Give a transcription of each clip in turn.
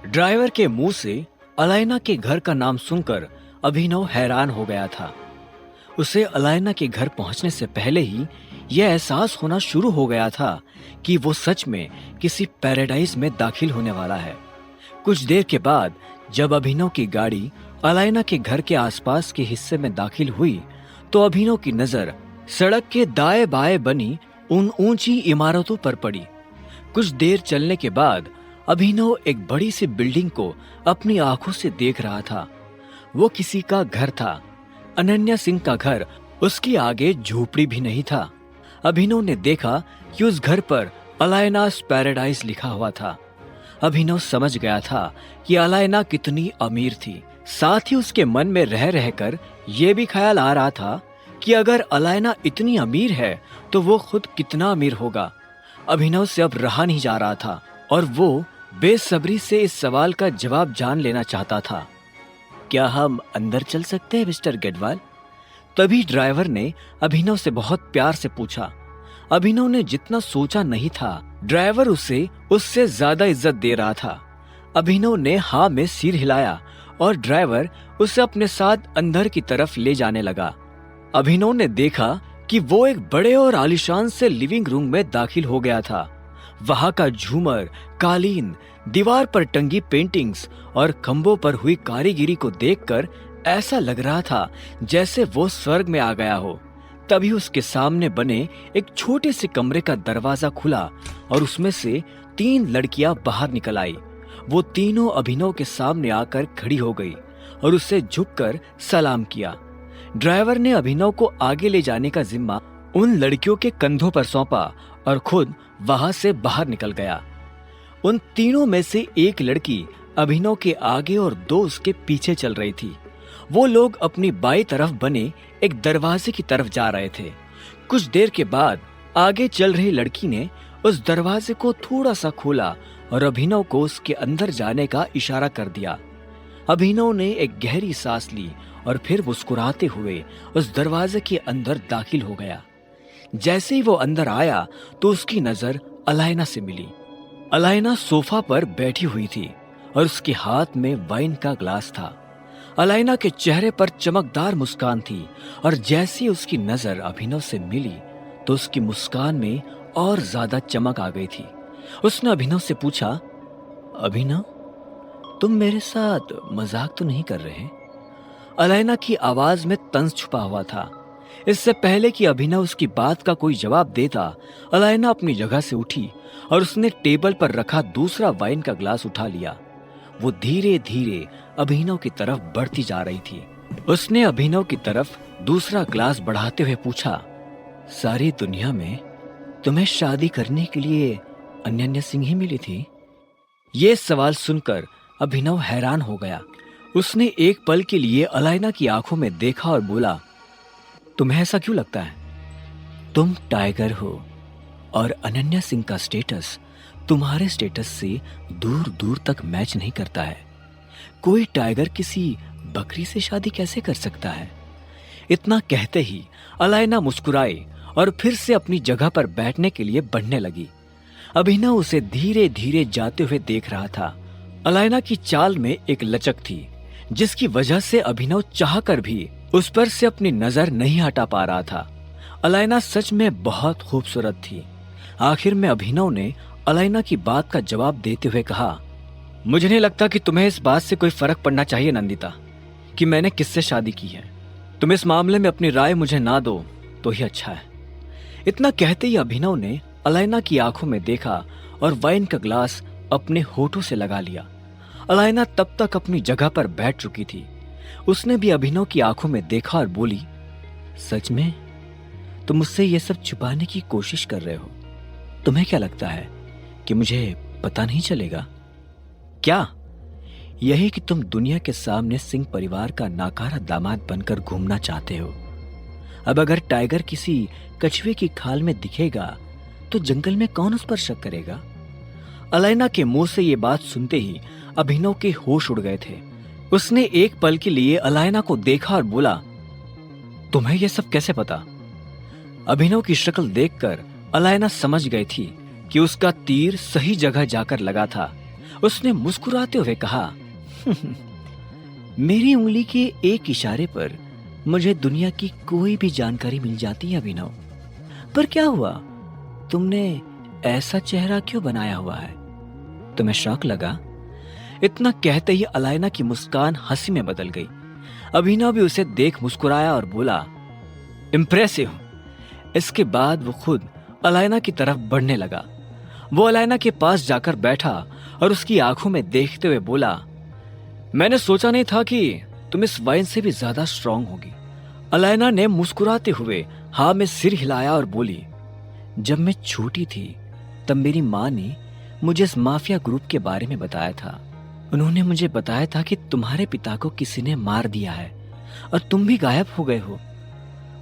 Driver के मुंह से अलायना के घर का नाम सुनकर अभिनव हैरान हो गया था। उसे अलायना के घर पहुंचने से पहले ही यह एहसास होना शुरू हो गया था कि वो सच में किसी पैराडाइज में दाखिल होने वाला है। कुछ देर के बाद जब अभिनव की गाड़ी अलायना के घर के आसपास के हिस्से में दाखिल हुई तो अभिनव की नजर सड़क के दाएं बाएं बनी उन ऊंची इमारतों पर पड़ी। कुछ देर चलने के बाद अभिनव एक बड़ी सी बिल्डिंग को अपनी आंखों से देख रहा था। वो किसी का घर था। अनन्या सिंह का घर। उसके आगे झोपड़ी भी नहीं था। अभिनव ने देखा कि उस घर पर अलायनास पैराडाइज लिखा हुआ था। अभिनव समझ गया था कि अलायना कितनी अमीर थी। साथ ही उसके मन में रह रहकर यह भी ख्याल आ रहा था कि अगर अलायना इतनी अमीर है तो वो खुद कितना अमीर होगा। अभिनव से अब रहा नहीं जा रहा था और वो बेसब्री से इस सवाल का जवाब जान लेना चाहता था। क्या हम अंदर चल सकते हैं मिस्टर गेडवाल? तभी ड्राइवर ने अभिनव से बहुत प्यार से पूछा। अभिनव ने जितना सोचा नहीं था, ड्राइवर उसे उससे ज्यादा इज्जत दे रहा था। अभिनव ने हाँ में सिर हिलाया और ड्राइवर उसे अपने साथ अंदर की तरफ ले जाने लगा। अभिनव ने देखा कि वो एक बड़े और आलीशान से लिविंग रूम में दाखिल हो गया था। वहां का झूमर, कालीन, दीवार पर टंगी पेंटिंग्स और खंभों पर हुई कारीगिरी को देखकर ऐसा लग रहा था जैसे वो स्वर्ग में आ गया हो। तभी उसके सामने बने एक छोटे से कमरे का दरवाजा खुला और उसमें से 3 लड़कियां बाहर निकल आई। वो तीनों अभिनव के सामने आकर खड़ी हो गई और उससे झुककर सलाम किया। ड्राइवर ने अभिनव को आगे ले जाने का जिम्मा उन लड़कियों के कंधों पर सौंपा और खुद वहां से बाहर निकल गया। उन तीनों में से एक लड़की अभिनव के आगे और 2 उसके पीछे चल रही थी। वो लोग अपनी बाईं तरफ बने एक दरवाजे की तरफ जा रहे थे। कुछ देर के बाद आगे चल रही लड़की ने उस दरवाजे को थोड़ा सा खोला और अभिनव को उसके अंदर जाने का इशारा कर दिया। अभिनव ने एक गहरी सांस ली और फिर मुस्कुराते हुए उस दरवाजे के अंदर दाखिल हो गया। जैसे ही वो अंदर आया तो उसकी नजर अलायना से मिली। अलायना सोफा पर बैठी हुई थी और उसके हाथ में वाइन का ग्लास था। अलायना के चेहरे पर चमकदार मुस्कान थी और जैसे ही उसकी नजर अभिनव से मिली तो उसकी मुस्कान में और ज्यादा चमक आ गई थी। उसने अभिनव से पूछा, अभिनव, तुम मेरे साथ मजाक तो नहीं कर रहे? अलायना की आवाज में तंज छुपा हुआ था। इससे पहले कि अभिनव उसकी बात का कोई जवाब देता, अलायना अपनी जगह से उठी और उसने टेबल पर रखा दूसरा वाइन का ग्लास उठा लिया। वो धीरे धीरे अभिनव की तरफ बढ़ती जा रही थी। उसने अभिनव की तरफ दूसरा ग्लास बढ़ाते हुए पूछा, सारी दुनिया में तुम्हें शादी करने के लिए अनन्या सिंह ही मिली थी? ये सवाल सुनकर अभिनव हैरान हो गया। उसने एक पल के लिए अलायना की आंखों में देखा और बोला, तुम्हें ऐसा क्यों लगता है? तुम टाइगर हो और अनन्या सिंह का स्टेटस तुम्हारे स्टेटस से दूर दूर तक मैच नहीं करता है। कोई टाइगर किसी बकरी से शादी कैसे कर सकता है? इतना कहते ही अलायना मुस्कुराई और फिर से अपनी जगह पर बैठने के लिए बढ़ने लगी। अभिनव उसे धीरे धीरे जाते हुए देख रहा था। अलायना की चाल में एक लचक थी जिसकी वजह से अभिनव चाहकर भी उस पर से अपनी नजर नहीं हटा पा रहा था। अलायना सच में बहुत खूबसूरत थी। आखिर में अभिनव ने अलायना की बात का जवाब देते हुए कहा, मुझे नहीं लगता कि तुम्हें इस बात से कोई फर्क पड़ना चाहिए नंदिता कि मैंने किससे शादी की है। तुम इस मामले में अपनी राय मुझे ना दो तो ही अच्छा है। इतना कहते ही अभिनव ने अलायना की आंखों में देखा और वाइन का ग्लास अपने होठों से लगा लिया। अलायना तब तक अपनी जगह पर बैठ चुकी थी। उसने भी अभिनव की आंखों में देखा और बोली, सच में तुम मुझसे ये सब छुपाने की कोशिश कर रहे हो? तुम्हें क्या लगता है कि मुझे पता नहीं चलेगा? क्या यही कि तुम दुनिया के सामने सिंह परिवार का नाकारा दामाद बनकर घूमना चाहते हो? अब अगर टाइगर किसी कछुए की खाल में दिखेगा तो जंगल में कौन उस पर शक करेगा? अलायना के मुंह से ये बात सुनते ही अभिनव के होश उड़ गए थे। उसने एक पल के लिए अलायना को देखा और बोला, तुम्हें यह सब कैसे पता? अभिनव की शक्ल देखकर अलायना समझ गई थी कि उसका तीर सही जगह जाकर लगा था उसने मुस्कुराते हुए कहा, मेरी उंगली के एक इशारे पर मुझे दुनिया की कोई भी जानकारी मिल जाती है अभिनव। पर क्या हुआ, तुमने ऐसा चेहरा क्यों बनाया हुआ है? तुम्हें शौक लगा? इतना कहते ही अलायना की मुस्कान हंसी में बदल गई। अभिनव भी उसे देख मुस्कुराया और बोला, इम्प्रेसिव। इसके बाद वो खुद अलायना की तरफ बढ़ने लगा। वो अलायना के पास जाकर बैठा और उसकी आंखों में देखते हुए बोला, मैंने सोचा नहीं था कि तुम इस वाइन से भी ज्यादा स्ट्रांग होगी। अलायना ने मुस्कुराते हुए हाँ में सिर हिलाया और बोली, जब मैं छोटी थी तब मेरी माँ ने मुझे इस माफिया ग्रुप के बारे में बताया था। उन्होंने मुझे बताया था कि तुम्हारे पिता को किसी ने मार दिया है और तुम भी गायब हो गए हो।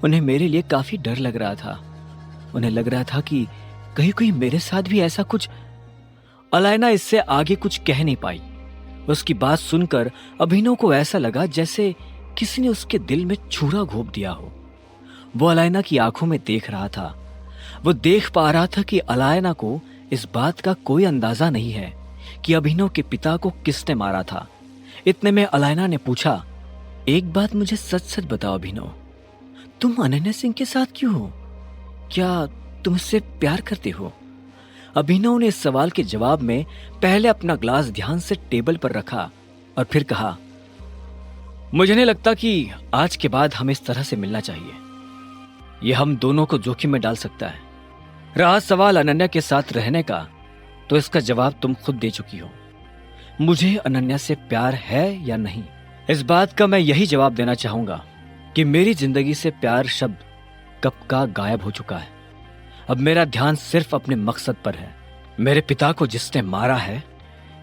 उन्हें मेरे लिए काफी डर लग रहा था। उन्हें लग रहा था कि कहीं कोई मेरे साथ भी ऐसा कुछ। अलायना इससे आगे कुछ कह नहीं पाई। उसकी बात सुनकर अभिनव को ऐसा लगा जैसे किसी ने उसके दिल में छुरा घोंप दिया हो। वो अलायना की आंखों में देख रहा था। वो देख पा रहा था कि अलायना को इस बात का कोई अंदाजा नहीं है कि अभिनव के पिता को किसने मारा था। इतने में अलायना ने पूछा, एक बात मुझे सच सच बताओ अभिनव, तुम अनन्या सिंह के साथ क्यों हो? क्या तुम उससे प्यार करते हो? अभिनव ने इस सवाल के जवाब में पहले अपना ग्लास ध्यान से टेबल पर रखा और फिर कहा, मुझे नहीं लगता कि आज के बाद हमें इस तरह से मिलना चाहिए। यह हम दोनों को जोखिम में डाल सकता है। रहा सवाल अनन्या के साथ रहने का, तो इसका जवाब तुम खुद दे चुकी हो। मुझे अनन्या से प्यार है या नहीं, इस बात का मैं यही जवाब देना चाहूंगा कि मेरी जिंदगी से प्यार शब्द कब का गायब हो चुका है। अब मेरा ध्यान सिर्फ अपने मकसद पर है। मेरे पिता को जिसने मारा है,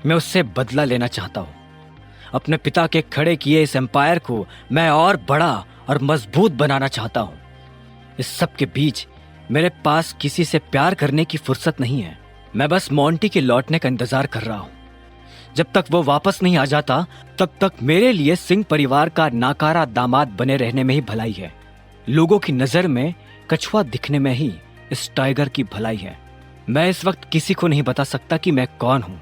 मैं उससे बदला लेना चाहता हूं। अपने पिता के खड़े किए इस एम्पायर को मैं और बड़ा और मजबूत बनाना चाहता हूं। इस सब के बीच मेरे पास किसी से प्यार करने की फुर्सत नहीं है। मैं बस मोंटी के लौटने का इंतजार कर रहा हूं। जब तक वो वापस नहीं आ जाता, तब तक मेरे लिए सिंह परिवार का नाकारा दामाद बने रहने में ही भलाई है। लोगों की नजर में कछुआ दिखने में ही इस टाइगर की भलाई है। मैं इस वक्त किसी को नहीं बता सकता कि मैं कौन हूं।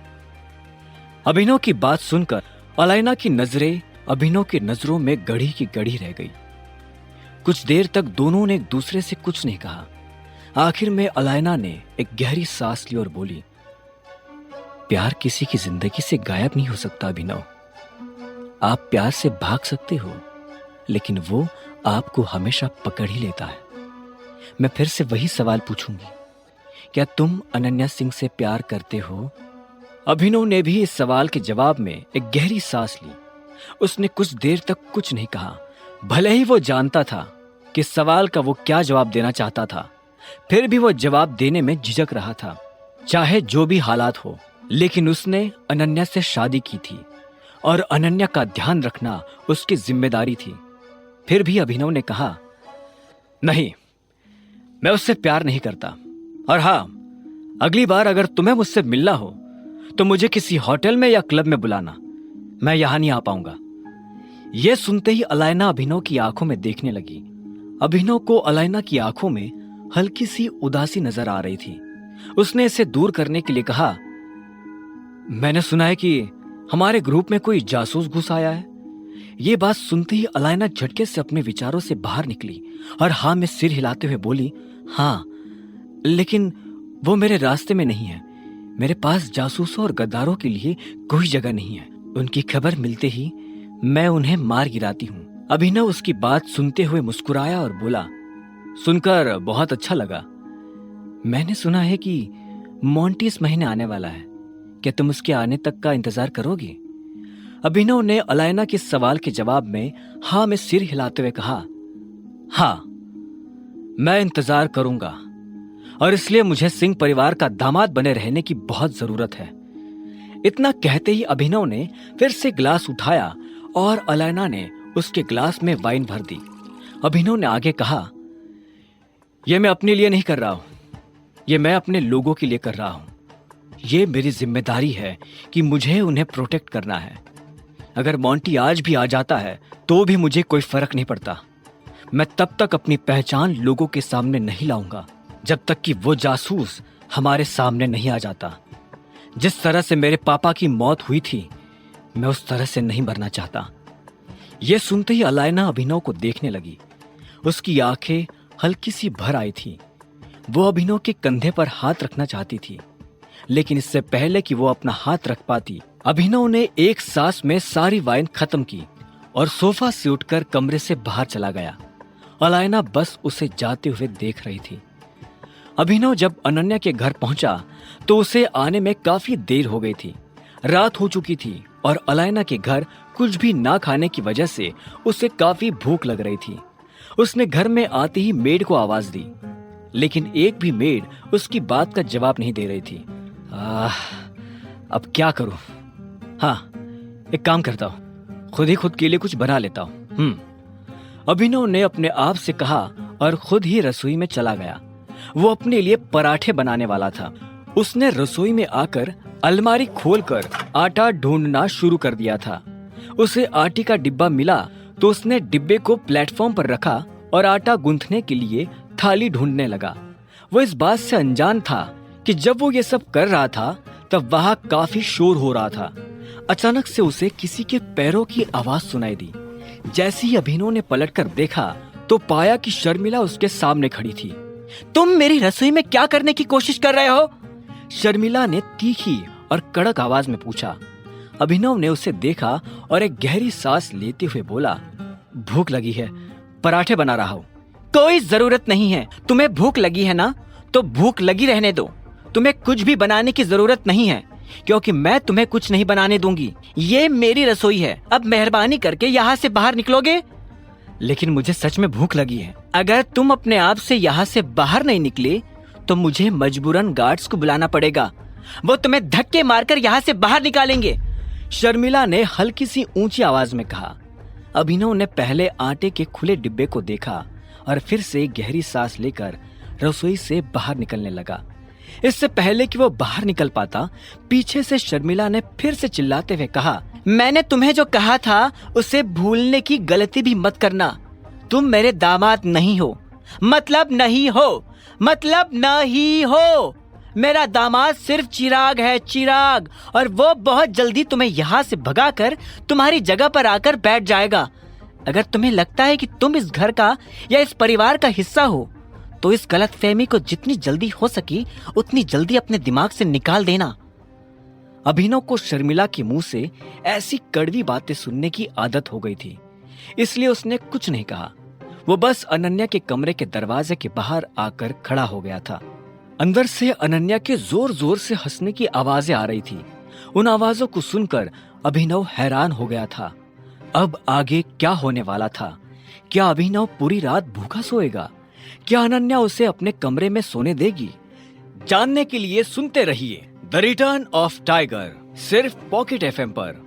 अभिनव की बात सुनकर अलायना की नजरें अभिनव की नजरों में गड़ी की गड़ी रह गई। कुछ देर तक दोनों ने एक दूसरे से कुछ नहीं कहा। आखिर में अलायना ने एक गहरी सांस ली और बोली, प्यार किसी की जिंदगी से गायब नहीं हो सकता अभिनव। आप प्यार से भाग सकते हो, लेकिन वो आपको हमेशा पकड़ ही लेता है। मैं फिर से वही सवाल पूछूंगी, क्या तुम अनन्या सिंह से प्यार करते हो? अभिनव ने भी इस सवाल के जवाब में एक गहरी सांस ली। उसने कुछ देर तक कुछ नहीं कहा। भले ही वो जानता था कि सवाल का वो क्या जवाब देना चाहता था, फिर भी वो जवाब देने में झिझक रहा था। चाहे जो भी हालात हो, लेकिन उसने अनन्या से शादी की थी और अनन्या का ध्यान रखना उसकी जिम्मेदारी थी। फिर भी अभिनव ने कहा, नहीं, मैं उससे प्यार नहीं करता। और हाँ, अगली बार अगर तुम्हें मुझसे मिलना हो तो मुझे किसी होटल में या क्लब में बुलाना। मैं यहां नहीं आ पाऊंगा। यह सुनते ही अलायना अभिनव की आंखों में देखने लगी। अभिनव को अलायना की आंखों में हल्की सी उदासी नजर आ रही थी। उसने इसे दूर करने के लिए कहा, मैंने सुना है कि हमारे ग्रुप में कोई जासूस घुस आया है। ये बात सुनते ही अलायना झटके से अपने विचारों से बाहर निकली और हाँ में सिर हिलाते हुए बोली, हाँ, लेकिन वो मेरे रास्ते में नहीं है। मेरे पास जासूसों और गद्दारों के लिए कोई जगह नहीं है। उनकी खबर मिलते ही मैं उन्हें मार गिराती हूँ। अभिनव उसकी बात सुनते हुए मुस्कुराया और बोला, सुनकर बहुत अच्छा लगा। मैंने सुना है कि मोंटी इस महीने आने वाला है। क्या तुम उसके आने तक का इंतजार करोगे? अभिनव ने अलायना के सवाल के जवाब में हाँ में सिर हिलाते हुए कहा, हाँ, मैं इंतजार करूंगा और इसलिए मुझे सिंह परिवार का दामाद बने रहने की बहुत जरूरत है। इतना कहते ही अभिनव ने फिर से ग्लास उठाया और अलायना ने उसके ग्लास में वाइन भर दी। अभिनव ने आगे कहा, यह मैं अपने लिए नहीं कर रहा हूं, यह मैं अपने लोगों के लिए कर रहा हूं। यह मेरी जिम्मेदारी है कि मुझे उन्हें प्रोटेक्ट करना है। अगर मोंटी आज भी आ जाता है तो भी मुझे कोई फर्क नहीं पड़ता। मैं तब तक अपनी पहचान लोगों के सामने नहीं लाऊंगा जब तक कि वो जासूस हमारे सामने नहीं आ जाता। जिस तरह से मेरे पापा की मौत हुई थी, मैं उस तरह से नहीं मरना चाहता। यह सुनते ही अलायना अभिनव को देखने लगी। उसकी आंखें हल्की सी भर आई थी। वो अभिनव के कंधे पर हाथ रखना चाहती थी, लेकिन इससे पहले कि वो अपना हाथ रख पाती, अभिनव ने एक सांस में सारी वाइन खत्म की और सोफा से उठकर कमरे से बाहर चला गया। अलायना बस उसे जाते हुए देख रही थी। अभिनव जब अनन्या के घर पहुंचा तो उसे आने में काफी देर हो गई थी। रात हो चुकी थी और अलायना के घर कुछ भी ना खाने की वजह से उसे काफी भूख लग रही थी। उसने घर में आते ही मेड को आवाज दी, लेकिन एक भी मेड उसकी बात का जवाब नहीं दे रही थी। अब क्या करूं? हाँ, एक काम करता हूं, खुद के लिए कुछ बना लेता हूं। अभिनव ने अपने आप से कहा और खुद ही रसोई में चला गया। वो अपने लिए पराठे बनाने वाला था। उसने रसोई में आकर अलमारी खोलकर आटा ढूंढना शुरू कर दिया था। उसे आटे का डिब्बा मिला तो उसने डिब्बे को प्लेटफॉर्म पर रखा और आटा गूंथने के लिए थाली ढूंढने लगा। वो इस बात से अनजान था कि जब वो ये सब कर रहा था तब वहां काफी शोर हो रहा था। अचानक से उसे किसी के पैरों की आवाज सुनाई दी। जैसे ही अभिनव ने पलटकर देखा तो पाया कि शर्मिला उसके सामने खड़ी थी। तुम मेरी रसोई में क्या करने की कोशिश कर रहे हो? शर्मिला ने तीखी और कड़क आवाज में पूछा। अभिनव ने उसे देखा और एक गहरी सांस लेते हुए बोला, भूख लगी है, पराठे बना रहा हूं। कोई जरूरत नहीं है। तुम्हें भूख लगी है ना, तो भूख लगी रहने दो। तुम्हें कुछ भी बनाने की जरूरत नहीं है, क्योंकि मैं तुम्हें कुछ नहीं बनाने दूंगी। ये मेरी रसोई है। अब मेहरबानी करके यहाँ से बाहर निकलोगे? लेकिन मुझे सच में भूख लगी है। अगर तुम अपने आप से यहाँ से बाहर नहीं निकले तो मुझे मजबूरन गार्ड्स को बुलाना पड़ेगा। वो तुम्हें धक्के मारकर यहाँ से बाहर निकालेंगे, शर्मिला ने हल्की सी ऊंची आवाज में कहा। अभिनव ने पहले आटे के खुले डिब्बे को देखा और फिर से गहरी सांस लेकर रसोई से बाहर निकलने लगा। इससे पहले कि वो बाहर निकल पाता, पीछे से शर्मिला ने फिर से चिल्लाते हुए कहा, मैंने तुम्हें जो कहा था उसे भूलने की गलती भी मत करना। तुम मेरे दामाद नहीं हो, मतलब नहीं हो, मतलब नहीं हो। मेरा दामाद सिर्फ चिराग है, चिराग, और वो बहुत जल्दी तुम्हें यहाँ से भगाकर तुम्हारी जगह पर आकर बैठ जाएगा। अगर तुम्हें लगता है कि तुम इस घर का या इस परिवार का हिस्सा हो तो इस गलतफहमी को जितनी जल्दी हो सकी उतनी जल्दी अपने दिमाग से निकाल देना। अभिनव को शर्मिला के मुंह से ऐसी कड़वी बातें सुनने की आदत हो गई थी, इसलिए उसने कुछ नहीं कहा। वो बस अनन्या के कमरे के दरवाजे के बाहर आकर खड़ा हो गया था। अंदर से अनन्या के जोर जोर से हंसने की आवाजें आ रही थी। उन आवाजों को सुनकर अभिनव हैरान हो गया था। अब आगे क्या होने वाला था? क्या अभिनव पूरी रात भूखा सोएगा? क्या अनन्या उसे अपने कमरे में सोने देगी? जानने के लिए सुनते रहिए द रिटर्न ऑफ टाइगर, सिर्फ पॉकेट एफएम पर।